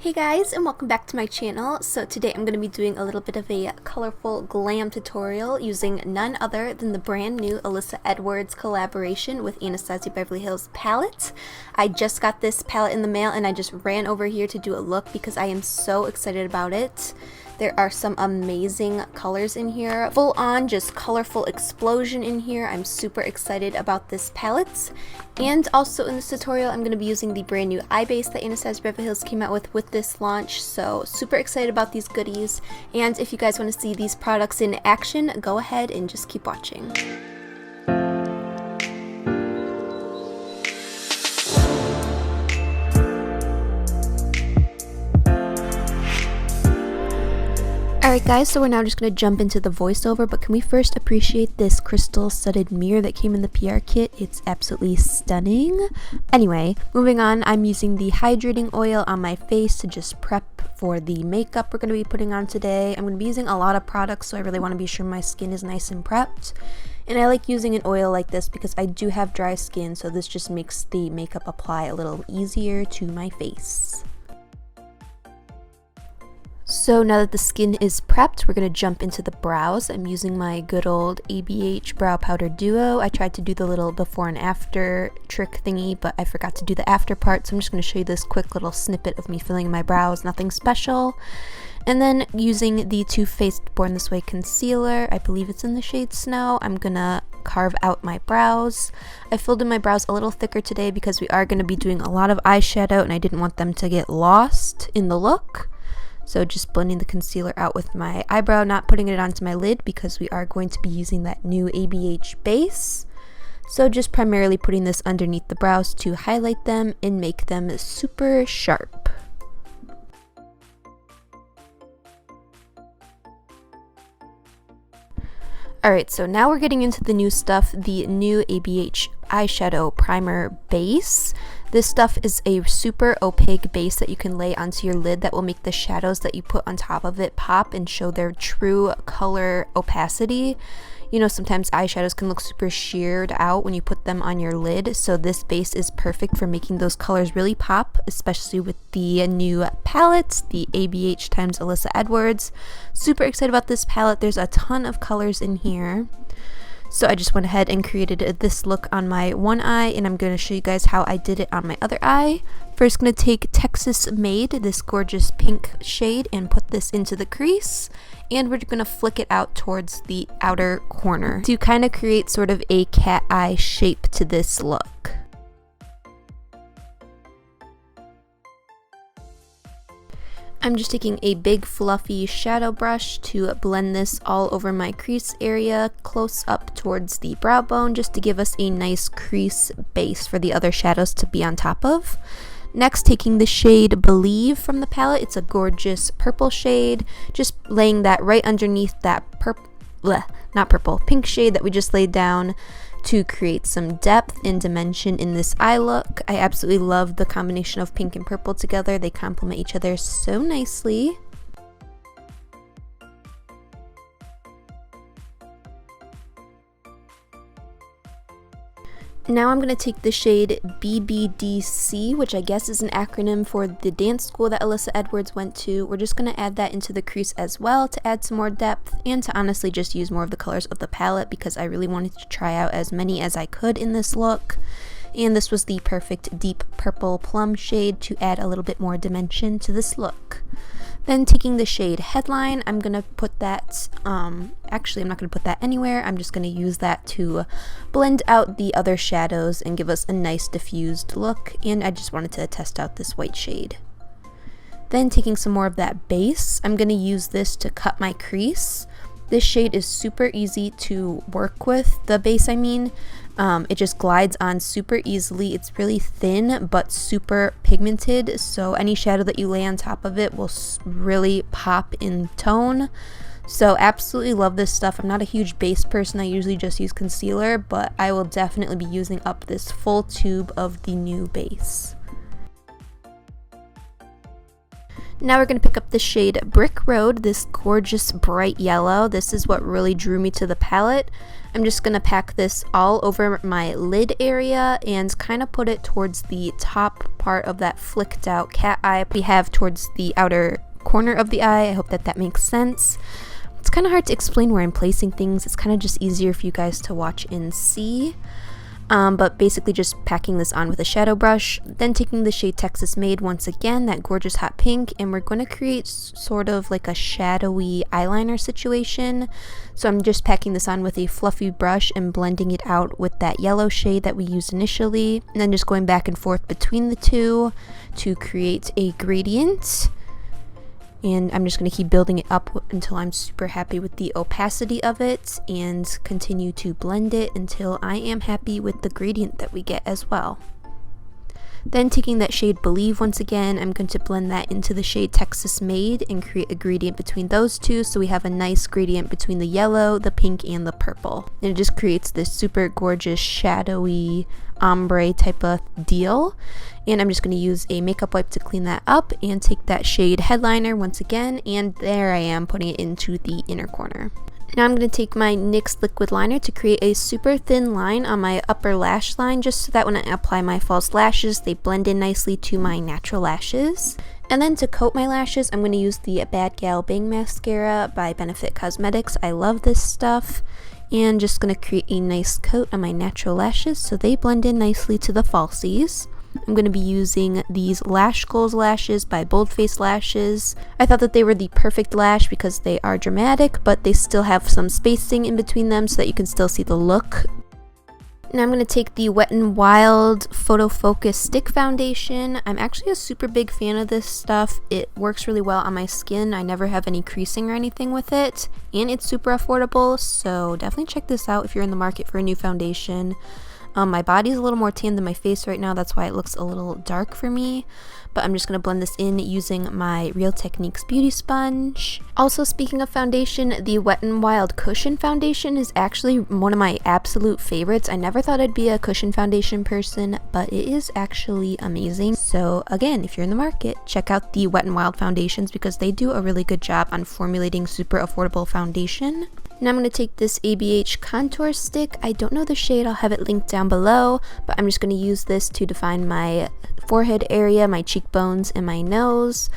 Hey guys, and welcome back to my channel. So today I'm going to be doing a little bit of a colorful glam tutorial using none other than the brand new Alyssa Edwards collaboration with Anastasia Beverly Hills palette. I just got this palette in the mail and I just ran over here to do a look because I am so excited about it. There are some amazing colors in here, full on just colorful explosion in here. I'm super excited about this palette. And also in this tutorial I'm going to be using the brand new eye base that Anastasia Beverly Hills came out with this launch, so super excited about these goodies. And if you guys want to see these products in action, go ahead and just keep watching. Alright guys, so we're now just going to jump into the voiceover, but can we first appreciate this crystal studded mirror that came in the PR kit? It's absolutely stunning. Anyway, moving on, I'm using the hydrating oil on my face to just prep for the makeup we're going to be putting on today. I'm going to be using a lot of products, so I really want to be sure my skin is nice and prepped. And I like using an oil like this because I do have dry skin, so this just makes the makeup apply a little easier to my face. So now that the skin is prepped, we're going to jump into the brows. I'm using my good old ABH Brow Powder Duo. I tried to do the little before and after trick thingy, but I forgot to do the after part, so I'm just going to show you this quick little snippet of me filling my brows, nothing special. And then using the Too Faced Born This Way concealer, I believe it's in the shade Snow, I'm going to carve out my brows. I filled in my brows a little thicker today because we are going to be doing a lot of eyeshadow and I didn't want them to get lost in the look. So just blending the concealer out with my eyebrow, not putting it onto my lid because we are going to be using that new ABH base. So just primarily putting this underneath the brows to highlight them and make them super sharp. Alright, so now we're getting into the new stuff, the new ABH eyeshadow primer base. This stuff is a super opaque base that you can lay onto your lid that will make the shadows that you put on top of it pop and show their true color opacity. You know, sometimes eyeshadows can look super sheared out when you put them on your lid, so this base is perfect for making those colors really pop, especially with the new palette, the ABH times Alyssa Edwards. Super excited about this palette. There's a ton of colors in here. So I just went ahead and created this look on my one eye, and I'm going to show you guys how I did it on my other eye. First, going to take Texas Made, this gorgeous pink shade, and put this into the crease. And we're going to flick it out towards the outer corner to kind of create sort of a cat eye shape to this look. I'm just taking a big fluffy shadow brush to blend this all over my crease area, close up towards the brow bone, just to give us a nice crease base for the other shadows to be on top of. Next, taking the shade Believe from the palette, it's a gorgeous purple shade, just laying that right underneath that pink shade that we just laid down to create some depth and dimension in this eye look. I absolutely love the combination of pink and purple together. They complement each other so nicely. Now I'm going to take the shade BBDC, which I guess is an acronym for the dance school that Alyssa Edwards went to. We're just going to add that into the crease as well to add some more depth and to honestly just use more of the colors of the palette because I really wanted to try out as many as I could in this look. And this was the perfect deep purple plum shade to add a little bit more dimension to this look. Then taking the shade Headline, I'm going to put that, actually I'm not going to put that anywhere, I'm just going to use that to blend out the other shadows and give us a nice diffused look, and I just wanted to test out this white shade. Then taking some more of that base, I'm going to use this to cut my crease. This shade is super easy to work with, the base I mean. It just glides on super easily. It's really thin but super pigmented, so any shadow that you lay on top of it will really pop in tone. So absolutely love this stuff. I'm not a huge base person, I usually just use concealer, but I will definitely be using up this full tube of the new base. Now we're going to pick up the shade Brick Road, this gorgeous bright yellow. This is what really drew me to the palette. I'm just going to pack this all over my lid area and kind of put it towards the top part of that flicked out cat eye we have towards the outer corner of the eye. I hope that makes sense. It's kind of hard to explain where I'm placing things. It's kind of just easier for you guys to watch and see. But basically just packing this on with a shadow brush, then taking the shade Texas Made once again, that gorgeous hot pink, and we're going to create sort of like a shadowy eyeliner situation. So I'm just packing this on with a fluffy brush and blending it out with that yellow shade that we used initially, and then just going back and forth between the two to create a gradient. And I'm just going to keep building it up until I'm super happy with the opacity of it, and continue to blend it until I am happy with the gradient that we get as well. Then taking that shade Believe once again, I'm going to blend that into the shade Texas Made and create a gradient between those two, so we have a nice gradient between the yellow, the pink, and the purple. And it just creates this super gorgeous shadowy ombre type of deal. And I'm just going to use a makeup wipe to clean that up and take that shade Headliner once again, and there I am putting it into the inner corner. Now I'm going to take my NYX liquid liner to create a super thin line on my upper lash line, just so that when I apply my false lashes, they blend in nicely to my natural lashes. And then to coat my lashes, I'm going to use the Bad Gal Bang Mascara by Benefit Cosmetics. I love this stuff. And just going to create a nice coat on my natural lashes so they blend in nicely to the falsies. I'm going to be using these Lash Goals lashes by Boldface Lashes. I thought that they were the perfect lash because they are dramatic, but they still have some spacing in between them so that you can still see the look. Now I'm going to take the Wet n Wild Photo Focus Stick Foundation. I'm actually a super big fan of this stuff. It works really well on my skin. I never have any creasing or anything with it, and it's super affordable, so definitely check this out if you're in the market for a new foundation. My body's a little more tan than my face right now, that's why it looks a little dark for me, but I'm just going to blend this in using my Real Techniques beauty sponge. Also, speaking of foundation, the Wet n Wild Cushion Foundation is actually one of my absolute favorites. I never thought I'd be a cushion foundation person, but it is actually amazing. So again, if you're in the market, check out the Wet n Wild foundations because they do a really good job on formulating super affordable foundation. Now I'm going to take this ABH contour stick. I don't know the shade, I'll have it linked down below, but I'm just going to use this to define my forehead area, my cheekbones, and my nose.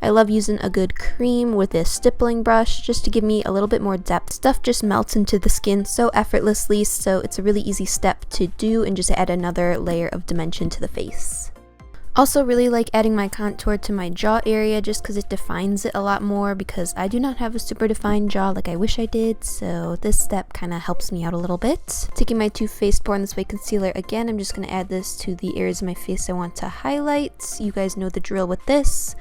I love using a good cream with a stippling brush just to give me a little bit more depth. Stuff just melts into the skin so effortlessly, so it's a really easy step to do and just add another layer of dimension to the face. Also really like adding my contour to my jaw area just because it defines it a lot more, because I do not have a super defined jaw like I wish I did, so this step kind of helps me out a little bit. Taking my Too Faced Born This Way concealer again, I'm just going to add this to the areas of my face I want to highlight. You guys know the drill with this.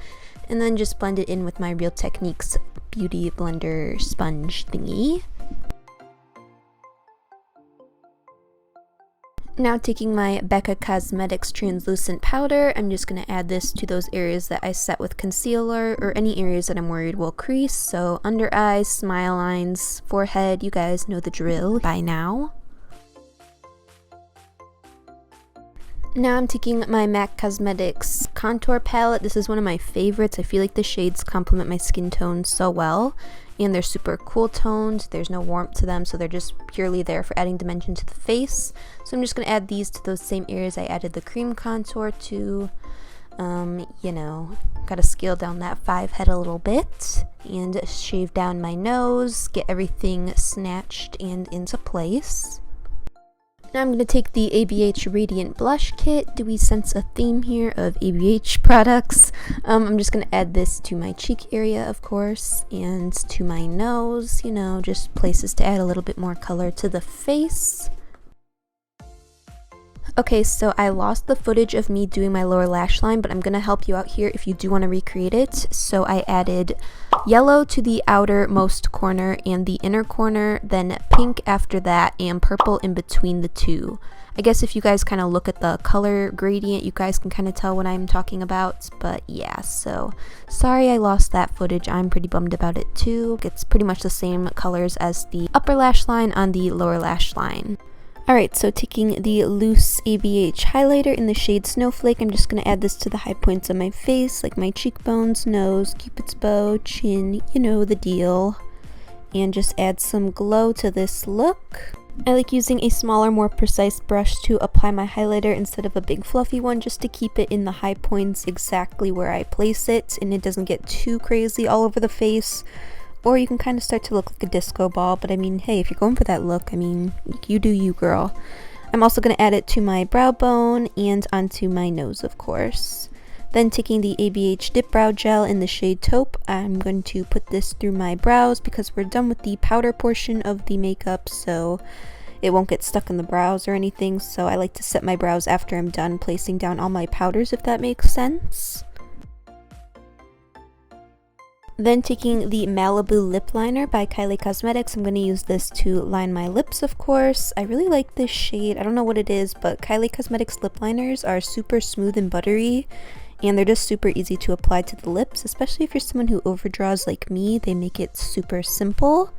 And then just blend it in with my Real Techniques Beauty Blender sponge thingy. Now taking my Becca Cosmetics translucent powder, I'm just going to add this to those areas that I set with concealer, or any areas that I'm worried will crease. So under eyes, smile lines, forehead, you guys know the drill by now. Now I'm taking my MAC Cosmetics contour palette. This is one of my favorites. I feel like the shades complement my skin tone so well, and they're super cool toned. There's no warmth to them, so they're just purely there for adding dimension to the face. So I'm just going to add these to those same areas I added the cream contour to. You know, gotta scale down that 5 head a little bit and shave down my nose, get everything snatched and into place. Now I'm going to take the ABH Radiant Blush Kit. Do we sense a theme here of ABH products? I'm just going to add this to my cheek area, of course, and to my nose, you know, just places to add a little bit more color to the face. Okay, so I lost the footage of me doing my lower lash line, but I'm going to help you out here if you do want to recreate it. So I added yellow to the outermost corner and the inner corner, then pink after that, and purple in between the two. I guess if you guys kind of look at the color gradient, you guys can kind of tell what I'm talking about, but yeah, so sorry I lost that footage. I'm pretty bummed about it too. It's pretty much the same colors as the upper lash line on the lower lash line. Alright, so taking the loose ABH highlighter in the shade Snowflake, I'm just going to add this to the high points of my face, like my cheekbones, nose, cupid's bow, chin, you know the deal. And just add some glow to this look. I like using a smaller, more precise brush to apply my highlighter instead of a big fluffy one, just to keep it in the high points exactly where I place it and it doesn't get too crazy all over the face. Or you can kind of start to look like a disco ball, but I mean, hey, if you're going for that look, I mean, you do you, girl. I'm also going to add it to my brow bone and onto my nose, of course. Then taking the ABH DipBrow gel in the shade Taupe, I'm going to put this through my brows because we're done with the powder portion of the makeup, so it won't get stuck in the brows or anything. So I like to set my brows after I'm done placing down all my powders, if that makes sense. Then taking the Malibu lip liner by Kylie Cosmetics, I'm going to use this to line my lips, of course. I really like this shade. I don't know what it is, but Kylie Cosmetics lip liners are super smooth and buttery. And they're just super easy to apply to the lips, especially if you're someone who overdraws like me. They make it super simple.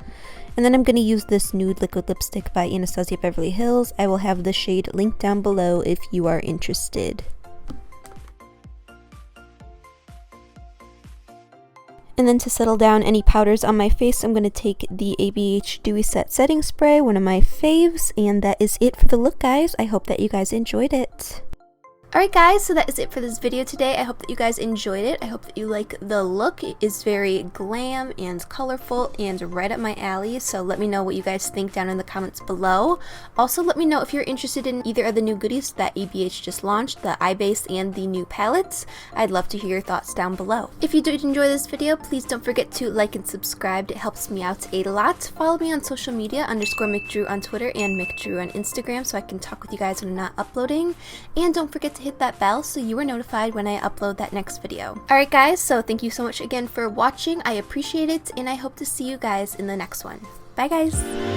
And then I'm going to use this nude liquid lipstick by Anastasia Beverly Hills. I will have the shade linked down below if you are interested. And then to settle down any powders on my face, I'm going to take the ABH Dewy Set Setting Spray, one of my faves. And that is it for the look, guys. I hope that you guys enjoyed it. Alright guys, so that is it for this video today. I hope that you guys enjoyed it. I hope that you like the look. It is very glam and colorful and right up my alley, so let me know what you guys think down in the comments below. Also, let me know if you're interested in either of the new goodies that ABH just launched, the eye base and the new palettes. I'd love to hear your thoughts down below. If you did enjoy this video, please don't forget to like and subscribe. It helps me out a lot. Follow me on social media, _Mcdrew on Twitter and Mcdrew on Instagram, so I can talk with you guys when I'm not uploading. And don't forget to hit that bell so you are notified when I upload that next video. Alright guys, so thank you so much again for watching. I appreciate it, and I hope to see you guys in the next one. Bye guys!